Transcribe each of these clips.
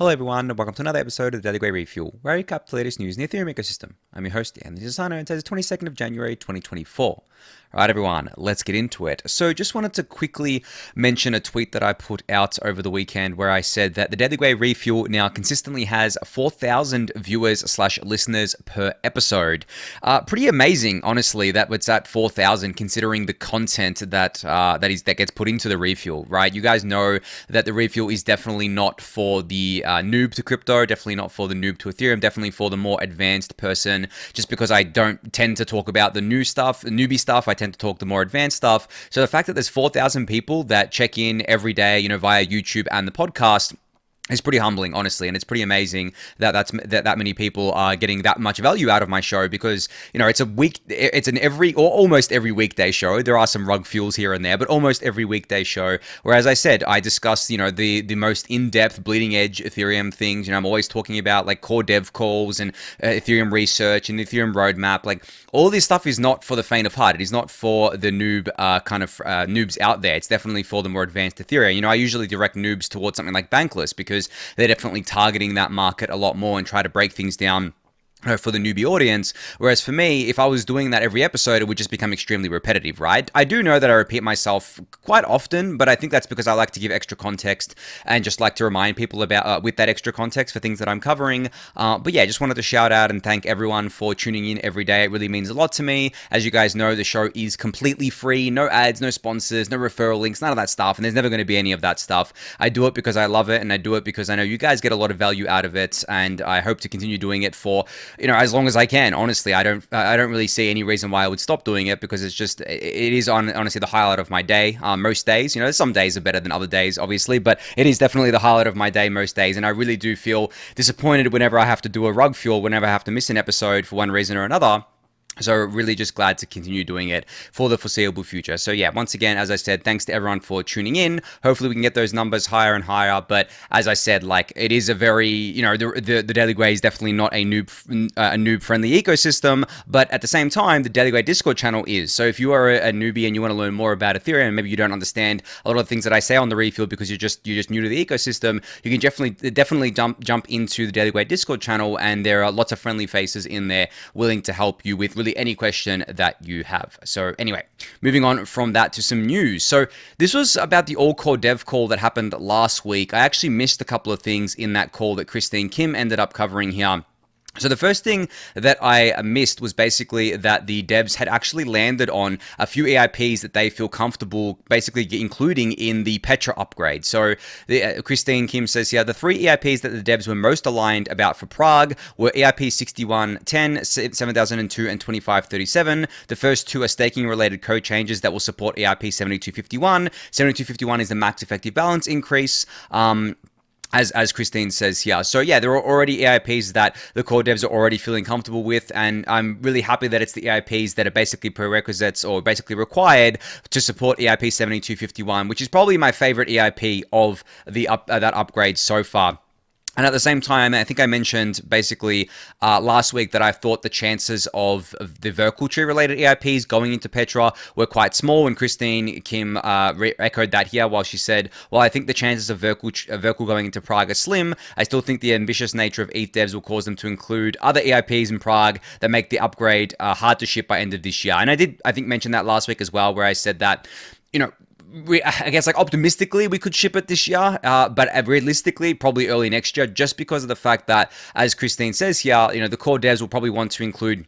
Hello everyone, and welcome to another episode of the Daily Gwei Refuel, where I recap the latest news in the Ethereum ecosystem. I'm your host, Anthony Sassano, and today's the 22nd of January, 2024. Alright everyone, let's get into it. So just wanted to quickly mention a tweet that I put out over the weekend where I said that the Daily Gwei Refuel now consistently has 4,000 viewers/listeners per episode. Pretty amazing, honestly, that it's at 4,000 considering the content that gets put into the Refuel, right? You guys know that the Refuel is definitely not for the noob to crypto, definitely not for the noob to Ethereum, definitely for the more advanced person, just because I don't tend to talk about the newbie stuff. I tend to talk the more advanced stuff. So the fact that there's 4,000 people that check in every day, via YouTube and the podcast, it's pretty humbling, honestly, and it's pretty amazing that that many people are getting that much value out of my show because, it's almost every weekday show. There are some rug fuels here and there, but almost every weekday show. Where, as I said, I discuss, the most in-depth, bleeding-edge Ethereum things. I'm always talking about like core dev calls and Ethereum research and Ethereum roadmap. Like all this stuff is not for the faint of heart. It is not for the noob noobs out there. It's definitely for the more advanced Ethereum. I usually direct noobs towards something like Bankless because they're definitely targeting that market a lot more and try to break things down for the newbie audience. Whereas for me, if I was doing that every episode, it would just become extremely repetitive, right? I do know that I repeat myself quite often, but I think that's because I like to give extra context and just like to remind people about with that extra context for things that I'm covering. But yeah, just wanted to shout out and thank everyone for tuning in every day. It really means a lot to me. As you guys know, the show is completely free, no ads, no sponsors, no referral links, none of that stuff, and there's never going to be any of that stuff. I do it because I love it, and I do it because I know you guys get a lot of value out of it, and I hope to continue doing it for as long as I can. Honestly, I don't really see any reason why I would stop doing it because it is honestly the highlight of my day. Most days, some days are better than other days, obviously, but it is definitely the highlight of my day most days. And I really do feel disappointed whenever I have to do a rug fuel, whenever I have to miss an episode for one reason or another. So really just glad to continue doing it for the foreseeable future. So yeah, once again, as I said, thanks to everyone for tuning in. Hopefully we can get those numbers higher and higher. But as I said, like it is a very, the Daily Gwei is definitely not a noob friendly ecosystem. But at the same time, the Daily Gwei Discord channel is. So if you are a newbie and you want to learn more about Ethereum, maybe you don't understand a lot of the things that I say on the Refuel because you're just new to the ecosystem, you can definitely jump into the Daily Gwei Discord channel, and there are lots of friendly faces in there willing to help you with really any question that you have. So anyway, moving on from that to some news. So this was about the AllCoreDev call that happened last week. I actually missed a couple of things in that call that Christine Kim ended up covering here. So the first thing that I missed was basically that the devs had actually landed on a few EIPs that they feel comfortable basically including in the Petra upgrade. So Christine Kim says here, the three EIPs that the devs were most aligned about for Prague were EIP 6110, 7002, and 2537. The first two are staking related code changes that will support EIP 7251. 7251 is the max effective balance increase. As Christine says here. So yeah, there are already EIPs that the core devs are already feeling comfortable with, and I'm really happy that it's the EIPs that are basically prerequisites or basically required to support EIP 7251, which is probably my favorite EIP of that upgrade so far. And at the same time, I think I mentioned basically last week that I thought the chances of the Verkle tree related EIPs going into Petra were quite small, and Christine Kim echoed that here while she said, well, I think the chances of Verkle going into Prague are slim. I still think the ambitious nature of ETH devs will cause them to include other EIPs in Prague that make the upgrade hard to ship by end of this year. And I think mention that last week as well, where I said that, I guess like optimistically we could ship it this year, but realistically probably early next year, just because of the fact that, as Christine says here, the core devs will probably want to include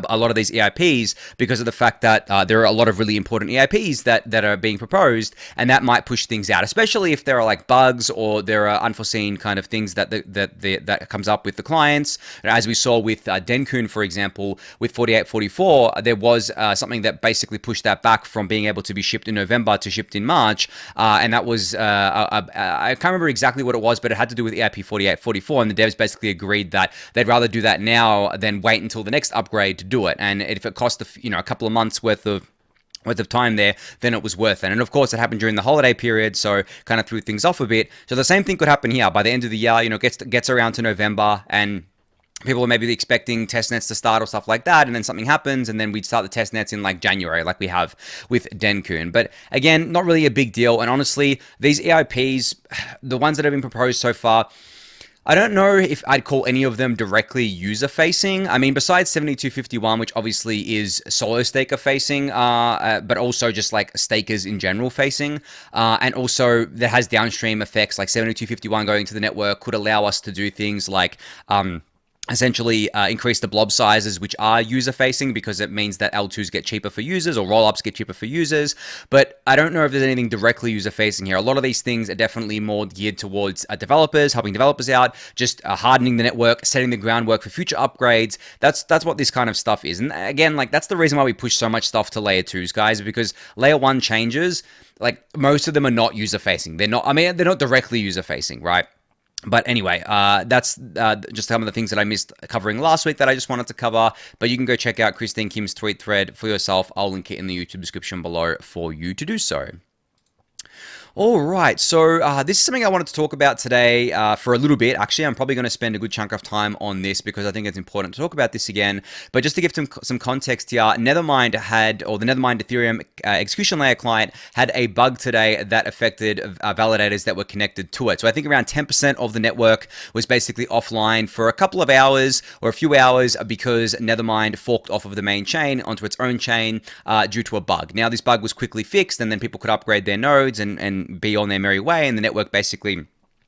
a lot of these EIPs because of the fact that there are a lot of really important EIPs that are being proposed, and that might push things out, especially if there are like bugs or there are unforeseen kind of things that comes up with the clients. As we saw with Denkun, for example, with 4844, there was something that basically pushed that back from being able to be shipped in November to shipped in March, and that was I can't remember exactly what it was, but it had to do with EIP 4844, and the devs basically agreed that they'd rather do that now than wait until the next upgrade to do it. And if it cost a couple of months worth of time there, then it was worth it. And of course, it happened during the holiday period, so kind of threw things off a bit. So the same thing could happen here. By the end of the year, gets around to November, and people are maybe expecting testnets to start or stuff like that, and then something happens, and then we'd start the testnets in like January, like we have with Denkun. But again, not really a big deal. And honestly, these EIPs, the ones that have been proposed so far, I don't know if I'd call any of them directly user facing. I mean, besides 7251, which obviously is solo staker facing, but also just like stakers in general facing. And also that has downstream effects, like 7251 going to the network could allow us to do things like, essentially increase the blob sizes, which are user facing, because it means that L2s get cheaper for users or rollups get cheaper for users. But I don't know if there's anything directly user facing here. A lot of these things are definitely more geared towards developers, helping developers out, just hardening the network, setting the groundwork for future upgrades. That's what this kind of stuff is. And again, like, that's the reason why we push so much stuff to layer 2s, guys, because layer 1 changes, like, most of them are not user facing. They're not directly user facing, right? But anyway, that's just some of the things that I missed covering last week that I just wanted to cover. But you can go check out Christine Kim's tweet thread for yourself. I'll link it in the YouTube description below for you to do so. All right, so this is something I wanted to talk about today for a little bit. Actually, I'm probably going to spend a good chunk of time on this because I think it's important to talk about this again. But just to give some context here, Nethermind the Nethermind Ethereum execution layer client had a bug today that affected validators that were connected to it. So I think around 10% of the network was basically offline for a couple of hours or a few hours because Nethermind forked off of the main chain onto its own chain due to a bug. Now, this bug was quickly fixed, and then people could upgrade their nodes and be on their merry way, and the network basically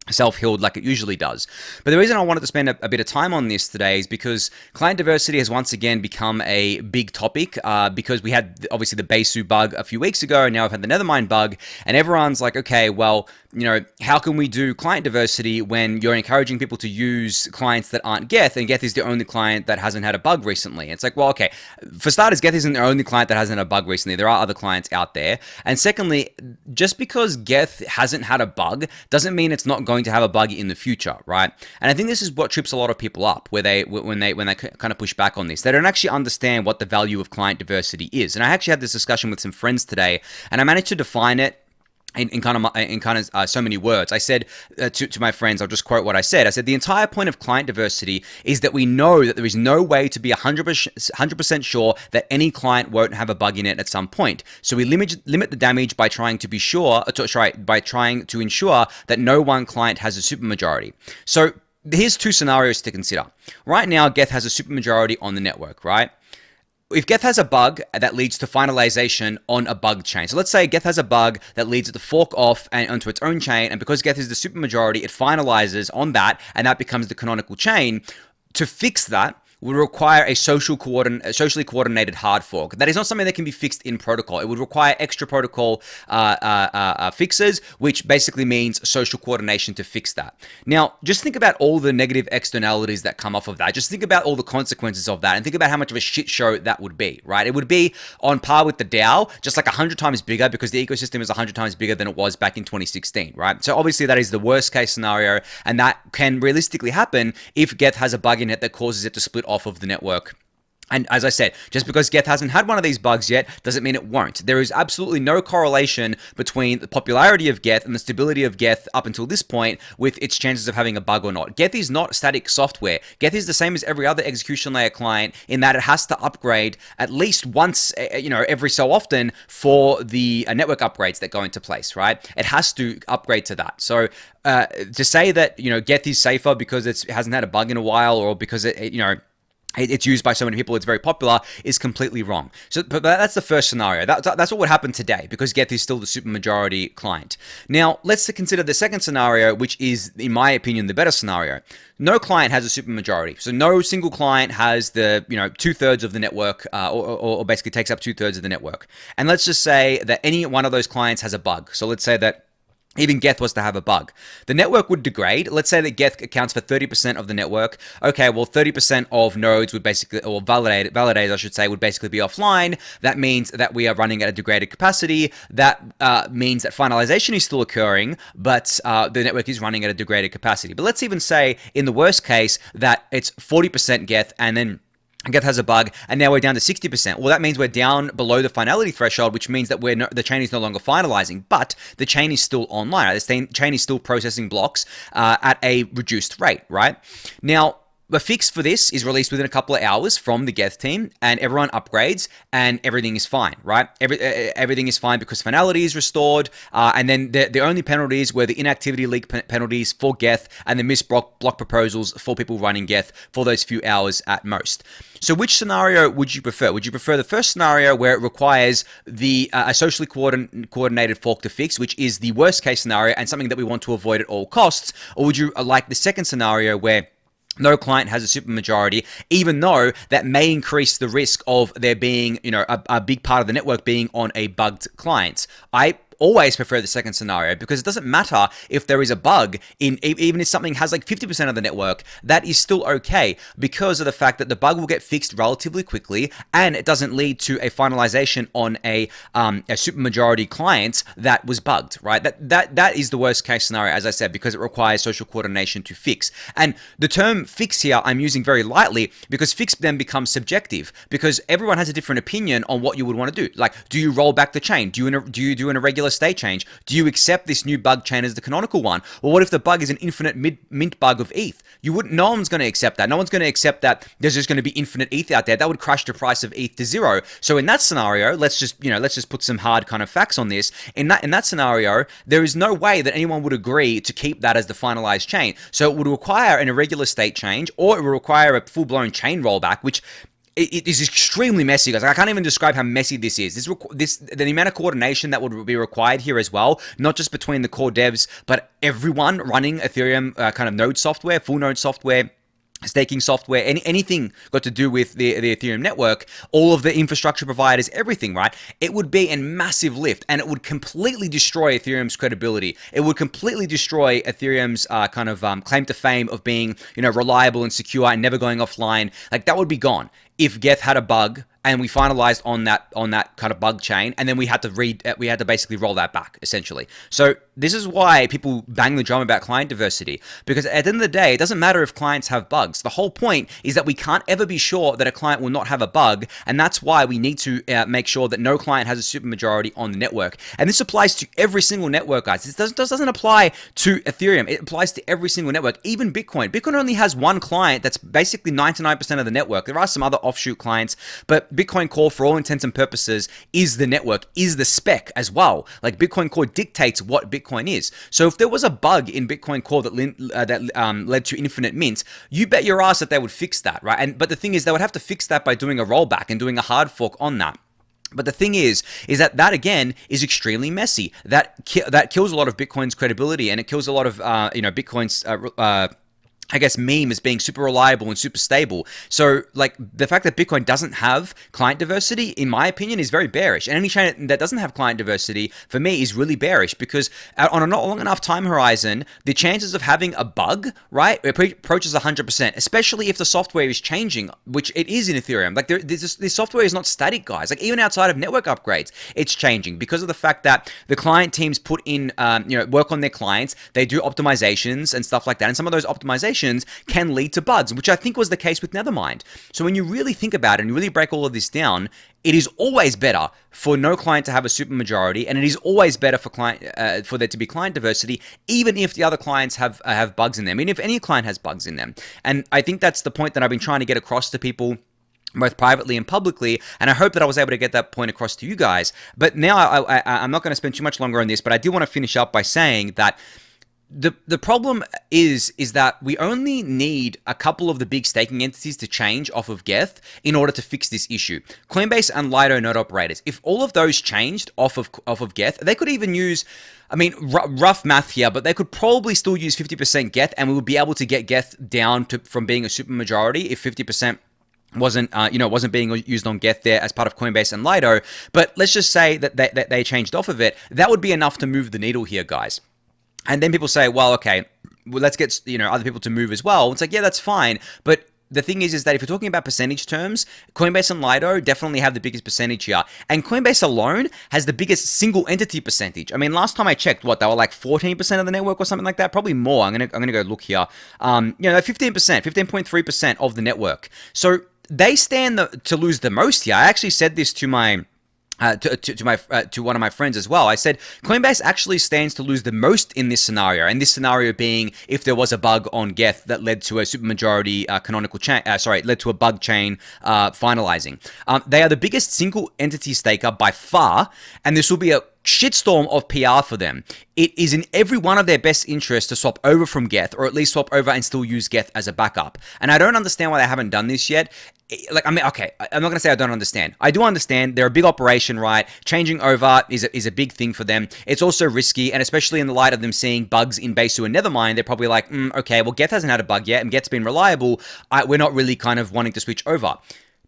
self-healed like it usually does. But the reason I wanted to spend a bit of time on this today is because client diversity has once again become a big topic because we had obviously the Besu bug a few weeks ago, and now we've had the Nethermind bug, and everyone's like, okay, well, you know, how can we do client diversity when you're encouraging people to use clients that aren't Geth, and Geth is the only client that hasn't had a bug recently? It's like, well, okay, for starters, Geth isn't the only client that hasn't had a bug recently. There are other clients out there. And secondly, just because Geth hasn't had a bug doesn't mean it's not going to have a bug in the future, right? And I think this is what trips a lot of people up when they kind of push back on this. They don't actually understand what the value of client diversity is. And I actually had this discussion with some friends today, and I managed to define it in kind of so many words. I said to my friends, I'll just quote what I said. I said, the entire point of client diversity is that we know that there is no way to be 100% sure that any client won't have a bug in it at some point. So we limit the damage by trying to ensure that no one client has a supermajority. So here's two scenarios to consider. Right now, Geth has a supermajority on the network, right? If Geth has a bug that leads to finalization on a bug chain, so let's say Geth has a bug that leads it to fork off and onto its own chain, and because Geth is the supermajority, it finalizes on that, and that becomes the canonical chain. To fix that would require a socially coordinated hard fork. That is not something that can be fixed in protocol. It would require extra protocol fixes, which basically means social coordination to fix that. Now, just think about all the negative externalities that come off of that. Just think about all the consequences of that, and think about how much of a shit show that would be, right? It would be on par with the DAO, just like 100 times bigger, because the ecosystem is 100 times bigger than it was back in 2016, right? So obviously that is the worst case scenario, and that can realistically happen if Geth has a bug in it that causes it to split off of the network. And as I said, just because Geth hasn't had one of these bugs yet doesn't mean it won't. There is absolutely no correlation between the popularity of Geth and the stability of Geth up until this point with its chances of having a bug or not. Geth is not static software. Geth is the same as every other execution layer client in that it has to upgrade at least once, every so often for the network upgrades that go into place, right? It has to upgrade to that. So to say that, Geth is safer because it hasn't had a bug in a while, or because it's used by so many people, it's very popular, is completely wrong. So, but that's the first scenario. That's what would happen today, because Geth is still the supermajority client. Now, let's consider the second scenario, which is, in my opinion, the better scenario. No client has a supermajority. So no single client has the, 2/3 of the network, or basically takes up 2/3 of the network. And let's just say that any one of those clients has a bug. So let's say that even Geth was to have a bug. The network would degrade. Let's say that Geth accounts for 30% of the network. Okay, well, 30% of nodes would basically, or validators, I should say, would basically be offline. That means that we are running at a degraded capacity. That means that finalization is still occurring, but the network is running at a degraded capacity. But let's even say, in the worst case, that it's 40% Geth, and then Geth has a bug, and now we're down to 60%. Well, that means we're down below the finality threshold, which means that the chain is no longer finalizing, but the chain is still online. The chain is still processing blocks at a reduced rate, right? Now, The fix for this is released within a couple of hours from the Geth team, and everyone upgrades, and everything is fine, right? Everything is fine because finality is restored, and then the only penalties were the inactivity leak penalties for Geth and the missed block proposals for people running Geth for those few hours at most. So which scenario would you prefer? Would you prefer the first scenario where it requires the a socially coordinated fork to fix, which is the worst case scenario and something that we want to avoid at all costs? Or would you like the second scenario where no client has a supermajority, even though that may increase the risk of there being, a big part of the network being on a bugged client? I always prefer the second scenario because it doesn't matter if there is a bug even if something has like 50% of the network, that is still okay because of the fact that the bug will get fixed relatively quickly and it doesn't lead to a finalization on a supermajority client that was bugged, right? That is the worst case scenario, as I said, because it requires social coordination to fix. And the term fix here I'm using very lightly because fix then becomes subjective because everyone has a different opinion on what you would want to do. Like, do you roll back the chain? Do you do an irregular state change? Do you accept this new bug chain as the canonical one? Or what if the bug is an infinite mint bug of ETH? No one's going to accept that. No one's going to accept that there's just going to be infinite ETH out there. That would crash the price of ETH to zero. So in that scenario, let's just put some hard kind of facts on this. In that scenario, there is no way that anyone would agree to keep that as the finalized chain. So it would require an irregular state change, or it would require a full-blown chain rollback, which it is extremely messy, guys. I can't even describe how messy this is. The amount of coordination that would be required here as well, not just between the core devs, but everyone running Ethereum kind of node software, full node software, staking software, anything got to do with the Ethereum network, all of the infrastructure providers, everything, right? It would be a massive lift, and it would completely destroy Ethereum's credibility. It would completely destroy Ethereum's claim to fame of being, reliable and secure and never going offline. Like, that would be gone if Geth had a bug and we finalized on that kind of bug chain, and then we had to basically roll that back, essentially. So this is why people bang the drum about client diversity, because at the end of the day, it doesn't matter if clients have bugs. The whole point is that we can't ever be sure that a client will not have a bug, and that's why we need to make sure that no client has a supermajority on the network. And this applies to every single network, guys. This doesn't apply to Ethereum. It applies to every single network, even Bitcoin. Bitcoin only has one client that's basically 99% of the network. There are some other offshoot clients, but Bitcoin Core, for all intents and purposes, is the network, is the spec as well. Like, Bitcoin Core dictates what Bitcoin is. So if there was a bug in Bitcoin Core that led to infinite mint, you bet your ass that they would fix that, right? But the thing is, they would have to fix that by doing a rollback and doing a hard fork on that. But the thing is that again is extremely messy. That kills a lot of Bitcoin's credibility, and it kills a lot of Bitcoin's meme as being super reliable and super stable. So, like, the fact that Bitcoin doesn't have client diversity, in my opinion, is very bearish. And any chain that doesn't have client diversity, for me, is really bearish, because on a not long enough time horizon, the chances of having a bug, right, approaches 100%, especially if the software is changing, which it is in Ethereum. Like, this software is not static, guys. Like, even outside of network upgrades, it's changing because of the fact that the client teams put in, work on their clients. They do optimizations and stuff like that. And some of those optimizations can lead to bugs, which I think was the case with Nethermind. So when you really think about it and you really break all of this down, it is always better for no client to have a supermajority, and it is always better for there to be client diversity, even if the other clients have bugs in them, even if any client has bugs in them. And I think that's the point that I've been trying to get across to people, both privately and publicly, and I hope that I was able to get that point across to you guys. But now I'm not going to spend too much longer on this, but I do want to finish up by saying that the problem is that we only need a couple of the big staking entities to change off of Geth in order to fix this issue. Coinbase and Lido node operators. If all of those changed off of Geth, they could even use, rough math here, but they could probably still use 50% Geth, and we would be able to get Geth down from being a supermajority if 50% wasn't being used on Geth there as part of Coinbase and Lido. But let's just say that they changed off of it. That would be enough to move the needle here, guys. And then people say, well, okay, let's get other people to move as well. It's like, yeah, that's fine. But the thing is that if you're talking about percentage terms, Coinbase and Lido definitely have the biggest percentage here. And Coinbase alone has the biggest single entity percentage. I mean, last time I checked, they were like 14% of the network or something like that? Probably more. I'm gonna go look here. 15.3% of the network. So they stand to lose the most here. I actually said this to my to one of my friends as well. I said Coinbase actually stands to lose the most in this scenario, and this scenario being if there was a bug on Geth that led to a supermajority canonical chain. Led to a bug chain finalizing. They are the biggest single entity staker by far, and this will be a shitstorm of PR for them. It is in every one of their best interests to swap over from Geth, or at least swap over and still use Geth as a backup. And I don't understand why they haven't done this yet. Okay, I'm not going to say I don't understand. I do understand. They're a big operation, right? Changing over is a big thing for them. It's also risky, and especially in the light of them seeing bugs in Besu and Nethermind, they're probably like, okay, well, Geth hasn't had a bug yet, and Geth's been reliable. We're not really kind of wanting to switch over.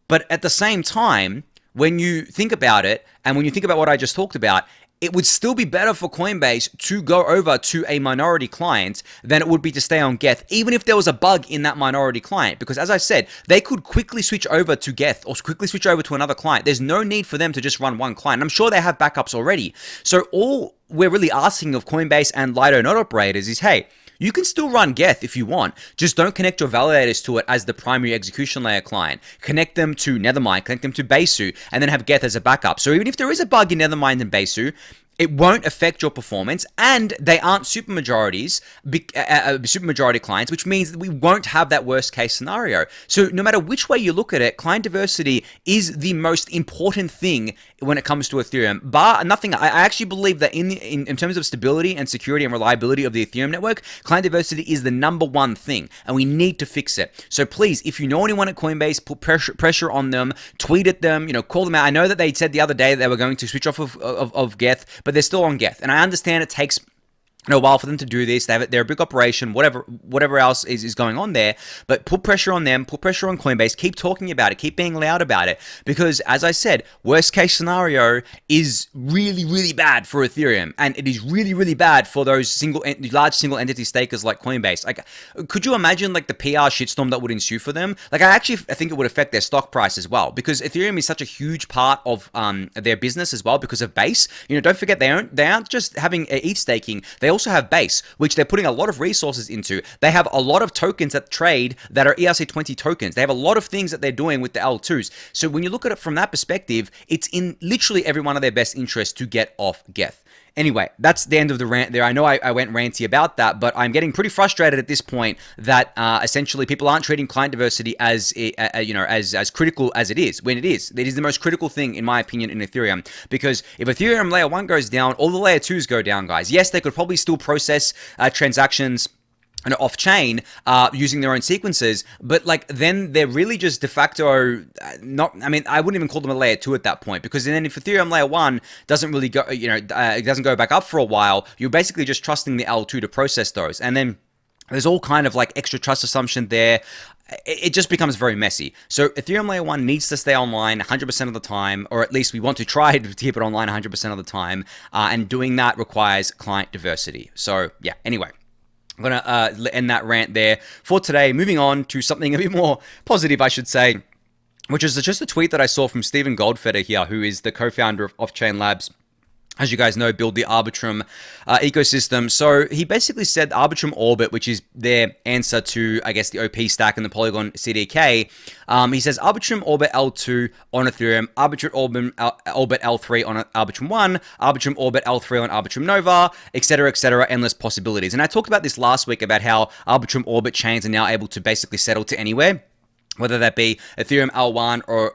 But at the same time, when you think about it, and when you think about what I just talked about, it would still be better for Coinbase to go over to a minority client than it would be to stay on Geth, even if there was a bug in that minority client. Because as I said, they could quickly switch over to Geth or quickly switch over to another client. There's no need for them to just run one client. I'm sure they have backups already. So all we're really asking of Coinbase and Lido node operators is, hey, you can still run Geth if you want. Just don't connect your validators to it as the primary execution layer client. Connect them to Nethermind, connect them to Besu, and then have Geth as a backup. So even if there is a bug in Nethermind and Besu, it won't affect your performance, and they aren't supermajority clients, which means that we won't have that worst case scenario. So no matter which way you look at it, client diversity is the most important thing when it comes to Ethereum. Bar nothing, I actually believe that in terms of stability and security and reliability of the Ethereum network, client diversity is the number one thing, and we need to fix it. So please, if you know anyone at Coinbase, put pressure on them, tweet at them, call them out. I know that they said the other day that they were going to switch off of Geth, but they're still on Geth. And I understand it takes a while for them to do this. They're a big operation, whatever else is going on there. But put pressure on them, put pressure on Coinbase, keep talking about it, keep being loud about it. Because as I said, worst case scenario is really, really bad for Ethereum. And it is really, really bad for those large single entity stakers like Coinbase. Like, could you imagine like the PR shitstorm that would ensue for them? Like, I think it would affect their stock price as well. Because Ethereum is such a huge part of their business as well because of Base. Don't forget, they aren't just having ETH staking. They also have Base, which they're putting a lot of resources into. They have a lot of tokens that trade that are ERC20 tokens. They have a lot of things that they're doing with the L2s. So when you look at it from that perspective, it's in literally every one of their best interests to get off Geth. Anyway, that's the end of the rant there. I know I went ranty about that, but I'm getting pretty frustrated at this point that essentially people aren't treating client diversity as critical as it is, when it is. It is the most critical thing, in my opinion, in Ethereum. Because if Ethereum layer 1 goes down, all the layer 2s go down, guys. Yes, they could probably still process transactions off-chain using their own sequences, but like then they're really just de facto I wouldn't even call them a layer 2 at that point, because then if Ethereum layer 1 doesn't really go, it doesn't go back up for a while, you're basically just trusting the L2 to process those. And then there's all kind of like extra trust assumption there. It just becomes very messy. So Ethereum layer 1 needs to stay online 100% of the time, or at least we want to try to keep it online 100% of the time. And doing that requires client diversity. So yeah, anyway. I'm going to end that rant there for today. Moving on to something a bit more positive, I should say, which is just a tweet that I saw from Stephen Goldfeder here, who is the co-founder of Off-Chain Labs. As you guys know, build the Arbitrum ecosystem. So he basically said Arbitrum Orbit, which is their answer to, I guess, the OP stack and the Polygon CDK. He says Arbitrum Orbit L2 on Ethereum, Arbitrum Orbit L3 on Arbitrum 1, Arbitrum Orbit L3 on Arbitrum Nova, etc., endless possibilities. And I talked about this last week about how Arbitrum Orbit chains are now able to basically settle to anywhere, whether that be Ethereum L1 or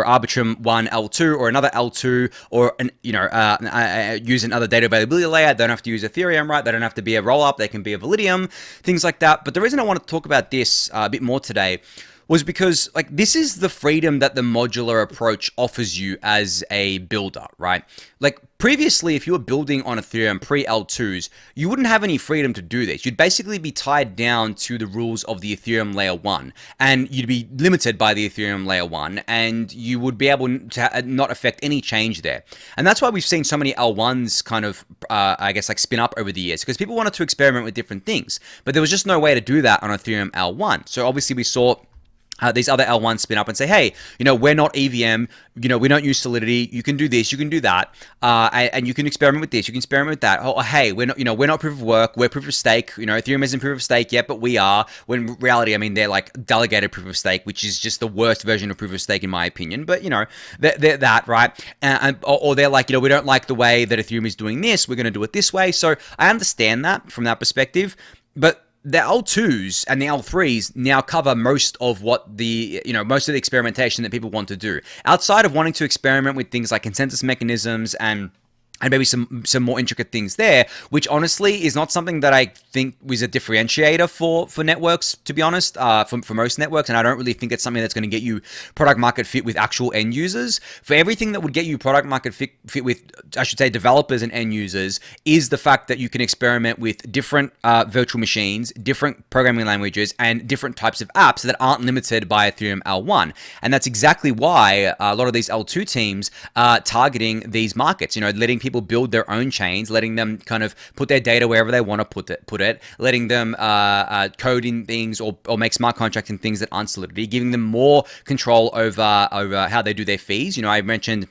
Arbitrum 1 L2 or another L2 or use another data availability layer. They don't have to use Ethereum, right? They don't have to be a rollup. They can be a Validium, things like that. But the reason I want to talk about this a bit more today was because like this is the freedom that the modular approach offers you as a builder, right? Like previously, if you were building on Ethereum pre-L2s, you wouldn't have any freedom to do this. You'd basically be tied down to the rules of the Ethereum layer 1, and you'd be limited by the Ethereum layer 1, and you would be able to not affect any change there. And that's why we've seen so many L1s kind of, spin up over the years, because people wanted to experiment with different things, but there was just no way to do that on Ethereum L1. So obviously we saw these other L1s spin up and say, hey, we're not EVM, we don't use Solidity. You can do this, you can do that, and you can experiment with this, you can experiment with that. Oh, hey, we're not proof of work, we're proof of stake. Ethereum isn't proof of stake yet, but we are. When in reality, I mean, they're like delegated proof of stake, which is just the worst version of proof of stake in my opinion. But they're that, right? Or they're like, we don't like the way that Ethereum is doing this. We're going to do it this way. So I understand that from that perspective, but the L2s and the L3s now cover most of what most of the experimentation that people want to do. Outside of wanting to experiment with things like consensus mechanisms and maybe some more intricate things there, which honestly is not something that I think was a differentiator for networks, to be honest, for most networks. And I don't really think it's something that's going to get you product market fit with actual end users. For everything that would get you product market fit with, I should say, developers and end users, is the fact that you can experiment with different virtual machines, different programming languages, and different types of apps that aren't limited by Ethereum L1. And that's exactly why a lot of these L2 teams are targeting these markets, letting people build their own chains, letting them kind of put their data wherever they want to put it, letting them code in things or make smart contracts in things that aren't Solidity, giving them more control over how they do their fees. I mentioned,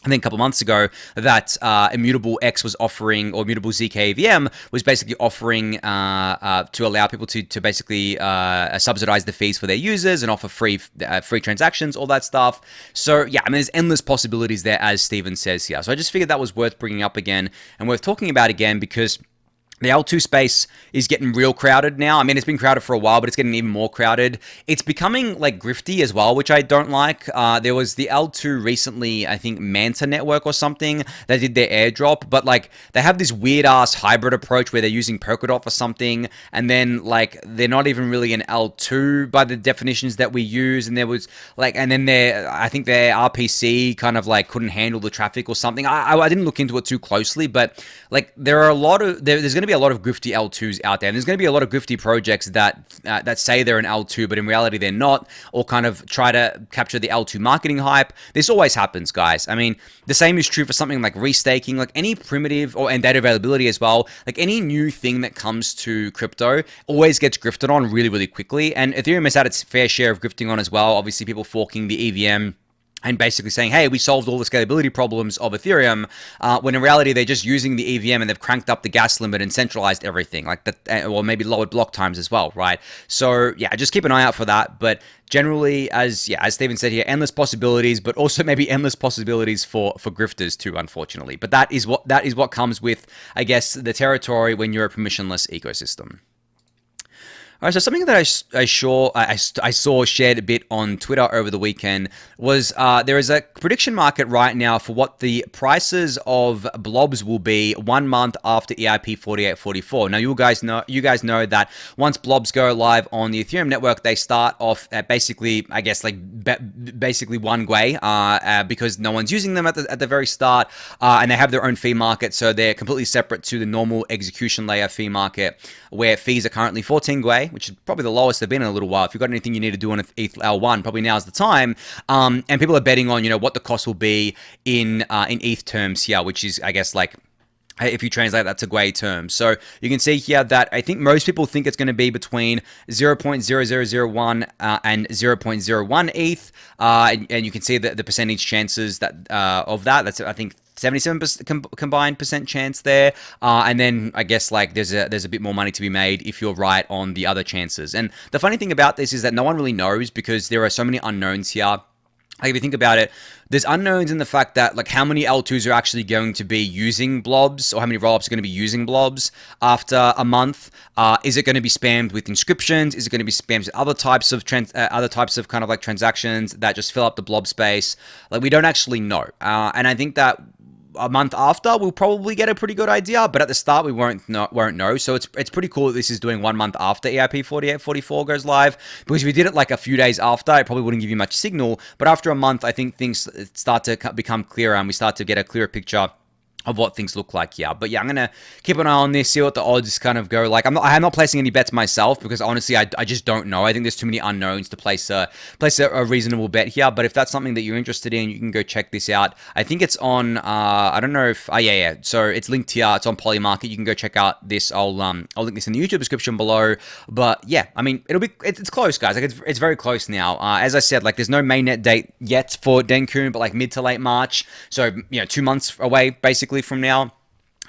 I think a couple months ago, that Immutable X was offering, or Immutable ZKVM was basically offering to allow people to basically subsidize the fees for their users and offer free transactions, all that stuff. So yeah, I mean, there's endless possibilities there, as Steven says here. So I just figured that was worth bringing up again and worth talking about again, because the L2 space is getting real crowded now. I mean, it's been crowded for a while, but it's getting even more crowded. It's becoming like grifty as well, which I don't like. There was the L2 recently, I think Manta Network or something, that did their airdrop, but like they have this weird ass hybrid approach where they're using Polkadot for something, and then like they're not even really an L2 by the definitions that we use. And there was like, and then I think their RPC kind of like couldn't handle the traffic or something. I didn't look into it too closely, but like there are there's going to be a lot of grifty L2s out there, and there's going to be a lot of grifty projects that say they're an L2, but in reality they're not, or kind of try to capture the L2 marketing hype. This always happens, guys. I mean, the same is true for something like restaking, like any primitive, and data availability as well. Like any new thing that comes to crypto always gets grifted on really, really quickly, and Ethereum has had its fair share of grifting on as well. Obviously, people forking the EVM and basically saying, hey, we solved all the scalability problems of Ethereum, when in reality they're just using the EVM and they've cranked up the gas limit and centralized everything, like that, or maybe lowered block times as well, right? So yeah, just keep an eye out for that. But generally, as Steven said here, endless possibilities, but also maybe endless possibilities for grifters too, unfortunately. But that is what comes with, I guess, the territory when you're a permissionless ecosystem. All right, so something that I saw shared a bit on Twitter over the weekend was there is a prediction market right now for what the prices of blobs will be 1 month after EIP 4844. Now, you guys know that once blobs go live on the Ethereum network, they start off at basically, I guess, like basically 1 Gwei, because no one's using them at the very start, and they have their own fee market, so they're completely separate to the normal execution layer fee market, where fees are currently 14 Gwei, which is probably the lowest they've been in a little while. If you've got anything you need to do on ETH L1, probably now's the time. And people are betting on, what the cost will be in ETH terms here, which is, I guess, like, if you translate that to Gwei terms. So you can see here that I think most people think it's going to be between 0.0001 and 0.01 ETH. And you can see the percentage chances that of that. That's, I think, 77% combined percent chance there, and then I guess like there's a bit more money to be made if you're right on the other chances. And the funny thing about this is that no one really knows, because there are so many unknowns here. Like if you think about it, there's unknowns in the fact that like how many L2s are actually going to be using blobs, or how many rollups are going to be using blobs after a month. Is it going to be spammed with inscriptions? Is it going to be spammed with other types of kind of like transactions that just fill up the blob space? Like we don't actually know, and I think that a month after we'll probably get a pretty good idea, but at the start we won't know. So it's pretty cool that this is doing 1 month after EIP 4844 goes live, because if we did it like a few days after, it probably wouldn't give you much signal. But after a month, I think things start to become clearer, and we start to get a clearer picture of what things look like here. But yeah, I'm gonna keep an eye on this, see what the odds kind of go. Like I'm not placing any bets myself because honestly I just don't know. I think there's too many unknowns to place a reasonable bet here. But if that's something that you're interested in, you can go check this out. I think it's on I don't know if yeah. So it's linked here. It's on Polymarket. You can go check out this. I'll link this in the YouTube description below. But yeah, I mean it's close, guys. Like it's very close now. As I said, like there's no mainnet date yet for Denkun, but like mid to late March. So 2 months away basically from now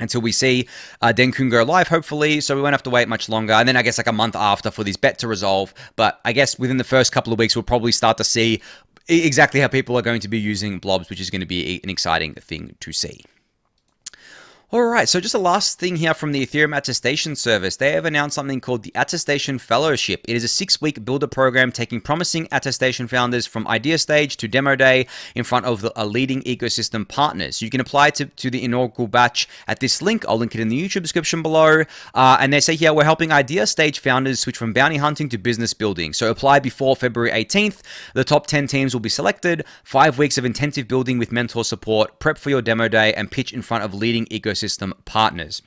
until we see Denkun go live, hopefully, so we won't have to wait much longer. And then I guess like a month after for this bet to resolve. But I guess within the first couple of weeks, we'll probably start to see exactly how people are going to be using blobs, which is going to be an exciting thing to see. All right, so just a last thing here from the Ethereum Attestation Service. They have announced something called the Attestation Fellowship. It is a 6-week builder program taking promising attestation founders from idea stage to demo day in front of a leading ecosystem partners. You can apply to the inaugural batch at this link. I'll link it in the YouTube description below. And they say here, we're helping idea stage founders switch from bounty hunting to business building. So apply before February 18th. The top 10 teams will be selected. 5 weeks of intensive building with mentor support, prep for your demo day, and pitch in front of leading ecosystem partners.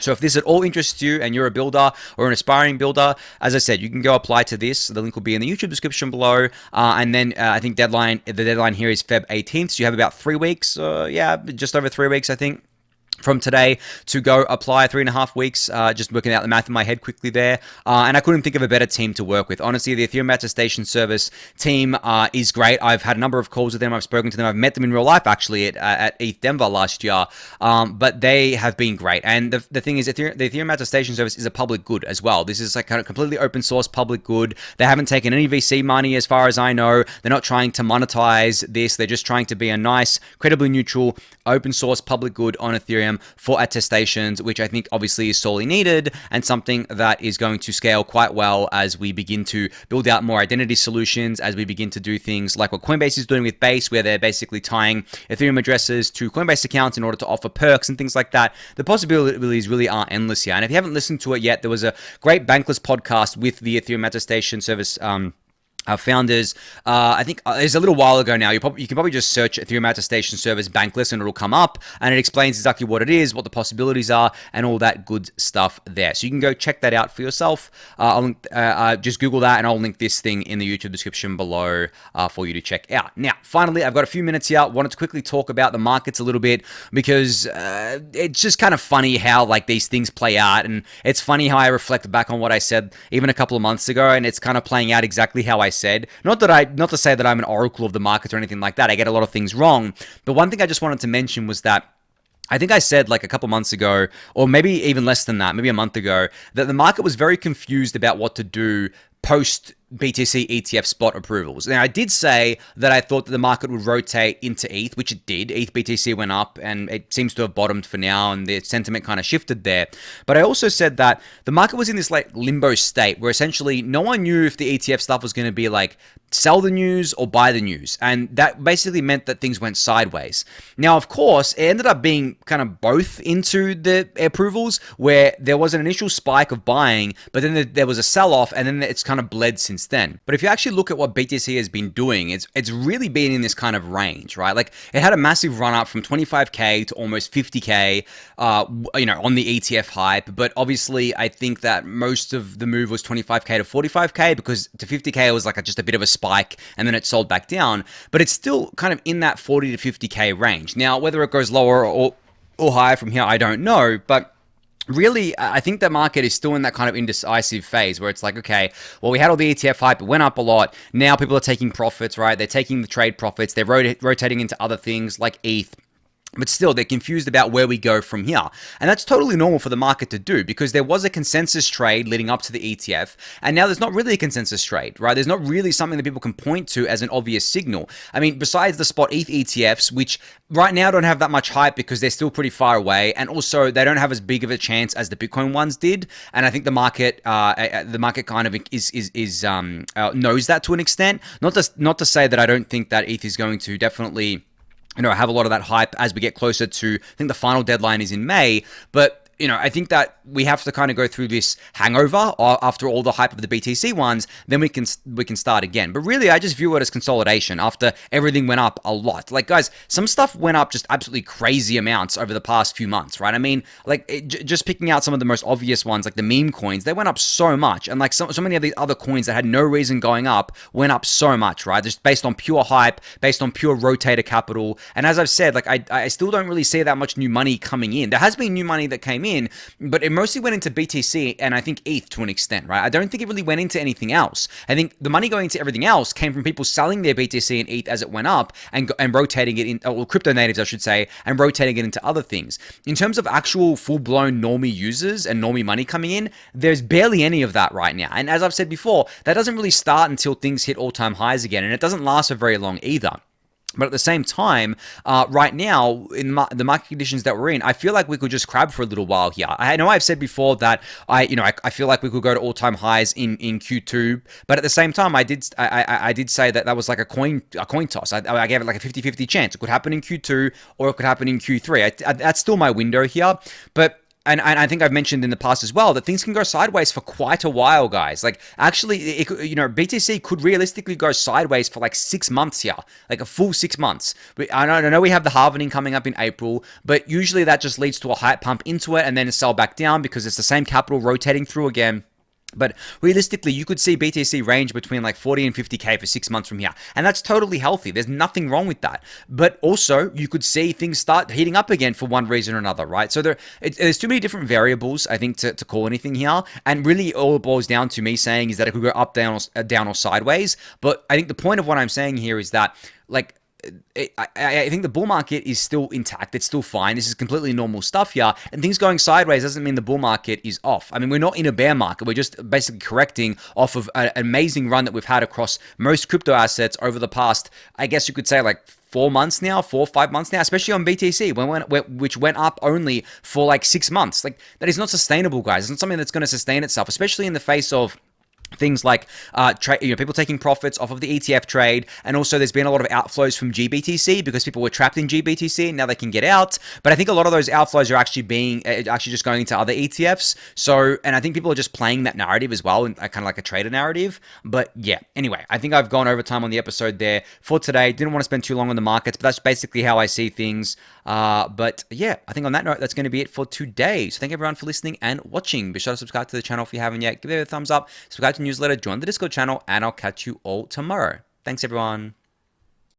So if this at all interests you and you're a builder or an aspiring builder, as I said, you can go apply to this. The link will be in the YouTube description below. And then I think the deadline here is Feb 18th. So you have about 3 weeks. Just over 3 weeks, I think, from today to go apply. 3.5 weeks, just working out the math in my head quickly there. And I couldn't think of a better team to work with. Honestly, the Ethereum Attestation Service team is great. I've had a number of calls with them. I've spoken to them. I've met them in real life, actually, at ETH Denver last year. But they have been great. And the thing is, the Ethereum Attestation Service is a public good as well. This is like kind of completely open source public good. They haven't taken any VC money as far as I know. They're not trying to monetize this. They're just trying to be a nice, credibly neutral, open source public good on Ethereum for attestations, which I think obviously is sorely needed and something that is going to scale quite well as we begin to build out more identity solutions, as we begin to do things like what Coinbase is doing with Base, where they're basically tying Ethereum addresses to Coinbase accounts in order to offer perks and things like that. The possibilities really are endless here. And if you haven't listened to it yet, there was a great Bankless podcast with the Ethereum Attestation Service founders. I think it's a little while ago now. You can probably just search Ethereum Attestation Service Bankless and it'll come up, and it explains exactly what it is, what the possibilities are, and all that good stuff there. So you can go check that out for yourself. Just Google that, and I'll link this thing in the YouTube description below for you to check out. Now, finally, I've got a few minutes here. Wanted to quickly talk about the markets a little bit because it's just kind of funny how like these things play out, and it's funny how I reflect back on what I said even a couple of months ago, and it's kind of playing out exactly how I said. Not to say that I'm an oracle of the markets or anything like that. I get a lot of things wrong. But one thing I just wanted to mention was that I think I said like a couple months ago, or maybe even less than that, maybe a month ago, that the market was very confused about what to do post BTC ETF spot approvals. Now, I did say that I thought that the market would rotate into ETH, which it did. ETH BTC went up, and it seems to have bottomed for now, and the sentiment kind of shifted there. But I also said that the market was in this like limbo state where essentially no one knew if the ETF stuff was going to be like sell the news or buy the news. And that basically meant that things went sideways. Now, of course, it ended up being kind of both into the approvals, where there was an initial spike of buying, but then there was a sell-off, and then it's kind of bled since then. But if you actually look at what BTC has been doing, it's really been in this kind of range, right? Like it had a massive run up from 25K to almost 50K, on the ETF hype. But obviously, I think that most of the move was 25K to 45K, because to 50K it was like just a bit of a spike, and then it sold back down. But it's still kind of in that 40 to 50K range. Now, whether it goes lower or higher from here, I don't know, but really, I think the market is still in that kind of indecisive phase where it's like, okay, well, we had all the ETF hype, it went up a lot. Now people are taking profits, right? They're taking the trade profits. They're rotating into other things like ETH. But still, they're confused about where we go from here. And that's totally normal for the market to do, because there was a consensus trade leading up to the ETF, and now there's not really a consensus trade, right? There's not really something that people can point to as an obvious signal. I mean, besides the spot ETH ETFs, which right now don't have that much hype because they're still pretty far away, and also they don't have as big of a chance as the Bitcoin ones did. And I think the market kind of knows that to an extent. Not to say that I don't think that ETH is going to definitely have a lot of that hype as we get closer to, I think the final deadline is in May, but I think that we have to kind of go through this hangover after all the hype of the BTC ones, then we can start again. But really, I just view it as consolidation after everything went up a lot. Like, guys, some stuff went up just absolutely crazy amounts over the past few months, right? I mean, like, just picking out some of the most obvious ones, like the meme coins, they went up so much. And like so many of these other coins that had no reason going up went up so much, right? Just based on pure hype, based on pure rotator capital. And as I've said, like, I still don't really see that much new money coming in. There has been new money that came in, but it mostly went into BTC and I think ETH to an extent, right? I don't think it really went into anything else. I think the money going into everything else came from people selling their BTC and ETH as it went up and rotating it in, or crypto natives, I should say, and rotating it into other things. In terms of actual full-blown normie users and normie money coming in, there's barely any of that right now. And as I've said before, that doesn't really start until things hit all-time highs again, and it doesn't last for very long either. But at the same time, right now, in the market conditions that we're in, I feel like we could just crab for a little while here. I know I've said before that I feel like we could go to all-time highs in Q2, but at the same time, I did say that was like a coin toss. I gave it like a 50-50 chance. It could happen in Q2 or it could happen in Q3. That's still my window here, but. And I think I've mentioned in the past as well that things can go sideways for quite a while, guys. Like, actually, BTC could realistically go sideways for like 6 months here, like a full 6 months. I know we have the halvening coming up in April, but usually that just leads to a hype pump into it and then a sell back down because it's the same capital rotating through again. But realistically, you could see BTC range between like 40 and 50K for 6 months from here. And that's totally healthy. There's nothing wrong with that. But also, you could see things start heating up again for one reason or another, right? So there's too many different variables, I think, to call anything here. And really, all it boils down to me saying is that it could go up, down, or sideways. But I think the point of what I'm saying here is that, like, I think the bull market is still intact. It's still fine. This is completely normal stuff here. And things going sideways doesn't mean the bull market is off. I mean, we're not in a bear market. We're just basically correcting off of an amazing run that we've had across most crypto assets over the past, I guess you could say, like 4 months now, 4 or 5 months now, especially on BTC, which went up only for like 6 months. Like, that is not sustainable, guys. It's not something that's going to sustain itself, especially in the face of things like people taking profits off of the ETF trade, and also there's been a lot of outflows from GBTC because people were trapped in GBTC and now they can get out. But I think a lot of those outflows are actually just going into other ETFs. So, and I think people are just playing that narrative as well, and kind of like a trader narrative. But yeah, anyway, I think I've gone over time on the episode there for today. Didn't want to spend too long on the markets, but that's basically how I see things. But yeah, I think on that note, that's going to be it for today. So thank everyone for listening and watching. Be sure to subscribe to the channel if you haven't yet. Give it a thumbs up, subscribe to the newsletter, join the Discord channel, and I'll catch you all tomorrow. Thanks, everyone.